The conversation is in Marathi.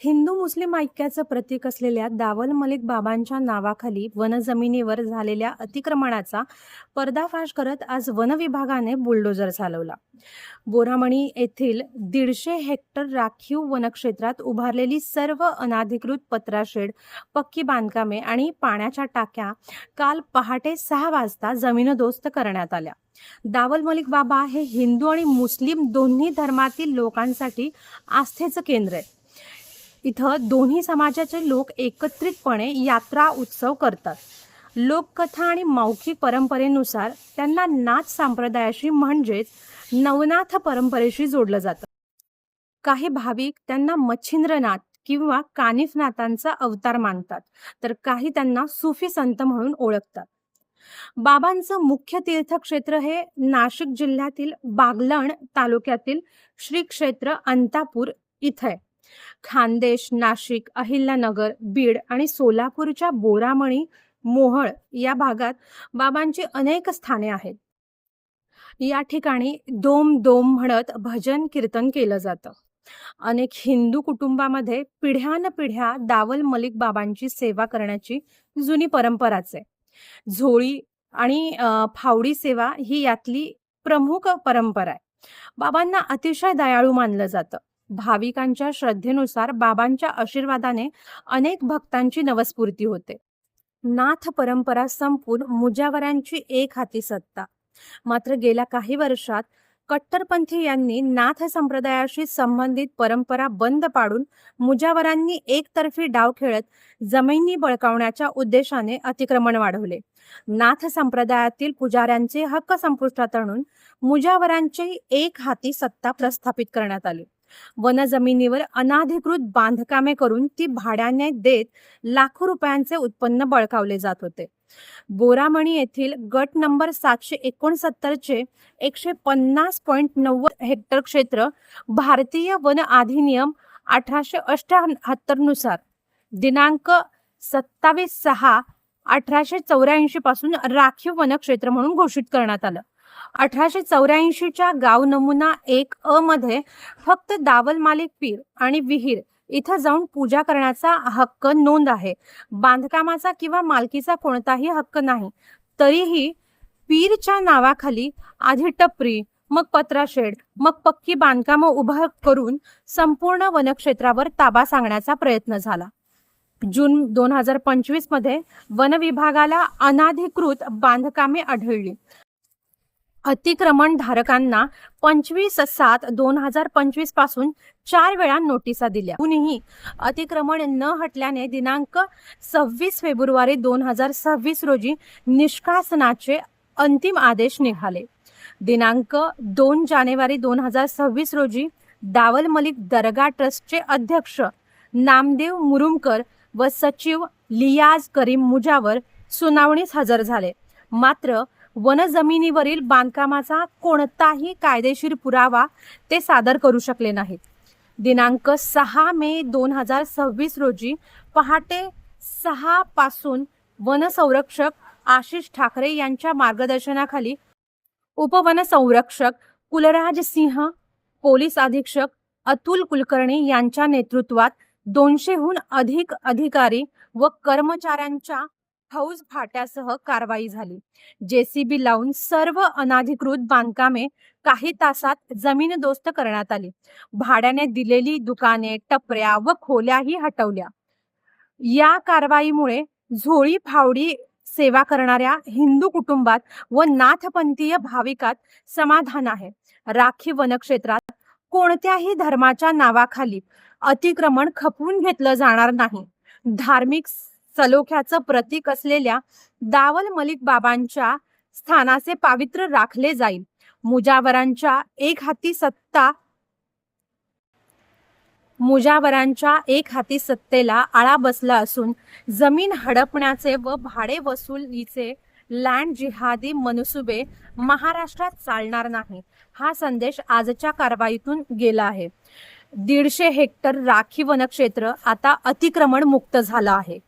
हिंदू मुस्लिम ऐक्याचं प्रतीक असलेल्या दावल मलिक बाबांच्या नावाखाली वनजमिनीवर झालेल्या अतिक्रमणाचा पर्दाफाश करत आज वन विभागाने बुलडोझर चालवला. बोरामणी येथील 150 हेक्टर राखीव वनक्षेत्रात उभारलेली सर्व अनधिकृत पत्राशेड, पक्की बांधकामे आणि पाण्याच्या टाक्या काल पहाटे 6 वाजता जमीनदोस्त करण्यात आल्या. दावल मलिक बाबा हे हिंदू आणि मुस्लिम दोन्ही धर्मातील लोकांसाठी आस्थेचं केंद्र आहे. इथं दोन्ही समाजाचे लोक एकत्रितपणे यात्रा उत्सव करतात. लोककथा आणि मौखिक परंपरेनुसार त्यांना नाथ संप्रदायाशी म्हणजेच नवनाथ परंपरेशी जोडलं जातं. काही भाविक त्यांना मच्छिंद्रनाथ किंवा कानिफनाथांचा अवतार मानतात, तर काही त्यांना सुफी संत म्हणून ओळखतात. बाबांचं मुख्य तीर्थक्षेत्र हे नाशिक जिल्ह्यातील बागलाण तालुक्यातील श्री क्षेत्र अंतापूर इथं आहे. खानदेश, नाशिक, अहिल्यानगर, बीड आणि सोलापूरच्या बोरामणी, मोहोळ या भागात बाबांची अनेक स्थाने आहेत. या ठिकाणी दोम दोम म्हणत भजन कीर्तन केलं जातं. अनेक हिंदू कुटुंबामध्ये पिढ्यानपिढ्या दावल मलिक बाबांची सेवा करण्याची जुनी परंपराच आहे. झोळी आणि फावडी सेवा ही यातली प्रमुख परंपरा आहे. बाबांना अतिशय दयाळू मानलं जातं. भाविकांच्या श्रद्धेनुसार बाबांच्या आशीर्वादाने अनेक भक्तांची नवस्फूर्ती होते. नाथ परंपरा संपून मुजावरांची एक हाती सत्ता. मात्र गेल्या काही वर्षात कट्टरपंथी यांनी नाथ संप्रदायाशी संबंधित परंपरा बंद पाडून मुजावरांनी एकतर्फी डाव खेळत जमिनी बळकावण्याच्या उद्देशाने अतिक्रमण वाढवले. नाथ संप्रदायातील पुजाऱ्यांचे हक्क संपुष्टात आणून मुजावरांची एक हाती सत्ता प्रस्थापित करण्यात आली. वनजमिनीवर अनधिकृत बांधकामे करून ती भाड्याने देत लाखो रुपयांचे उत्पन्न बळकावले जात होते. बोरामणी येथील गट नंबर 769 चे 150.90 हेक्टर क्षेत्र भारतीय वन अधिनियम 1878 नुसार दिनांक 27/6/1884 पासून राखीव वनक्षेत्र म्हणून घोषित करण्यात आलं. 1884च्या गाव नमुना 1 मध्ये फक्त दावल मालिक पीर आणि विहीर इथं जाऊन पूजा करण्याचा हक्क नोंद आहे. बांधकामाचा किंवा मालकीचा कोणताही हक्क नाही. तरीही पीरच्या नावाखाली आधी टपरी, मग पत्राशेड, मग पक्की बांधकामं उभं करून संपूर्ण वनक्षेत्रावर ताबा सांगण्याचा प्रयत्न झाला. जून 2025 मध्ये वन विभागाला अनधिकृत बांधकामे आढळली. अतिक्रमण धारकांना 25/7/2025 पासून 4 वेळा नोटिसा दिल्या. कुणीही अतिक्रमण न हटल्याने दिनांक 26 फेब्रुवारी 2026 रोजी निष्कासनाचे अंतिम आदेश निघाले. दिनांक 2 जानेवारी 2026 रोजी दावल मलिक दर्गा ट्रस्टचे अध्यक्ष नामदेव मुरुमकर व सचिव लियाज करीम मुजावर सुनावणीस हजर झाले. मात्र वनजमिनीवरील बांधकामाचा कोणताही कायदेशीर पुरावा ते सादर करू शकले नाहीत. दिनांक 6 मे 2026 रोजी पहाटे 6 पासून वनसंरक्षक आशिष ठाकरे यांच्या मार्गदर्शनाखाली उपवनसंरक्षक कुलराज सिंह, पोलीस अधीक्षक अतुल कुलकर्णी यांच्या नेतृत्वात 200हून अधिक अधिकारी व कर्मचाऱ्यांच्या फौज फाट्यासह कारवाई झाली. JCB लावून सर्व अनधिकृत बांधकामे काही तासात जमीनदोस्त करण्यात आली. भाड्याने दिलेली दुकाने, टपऱ्या व खोल्याही हटवल्या. या कारवाईमुळे झोळी फावडी सेवा करणाऱ्या हिंदू कुटुंबात व नाथपंथीय भाविकात समाधान आहे. राखीव वनक्षेत्रात कोणत्याही धर्माच्या नावाखाली अतिक्रमण खपवून घेतलं जाणार नाही. धार्मिक सलोख्याचं प्रतीक असलेल्या दावल मलिक बाबांच्या स्थानाचे पावित्र्य राखले जाईल. मुजावरांच्या एक हाती सत्तेला आळा बसला असून जमीन हडपण्याचे व भाडे वसुलीचे लँड जिहादी मनसुबे महाराष्ट्रात चालणार नाही. हा संदेश आजच्या कारवाईतून गेला आहे. 150 हेक्टर राखीव वनक्षेत्र आता अतिक्रमण मुक्त झालं आहे.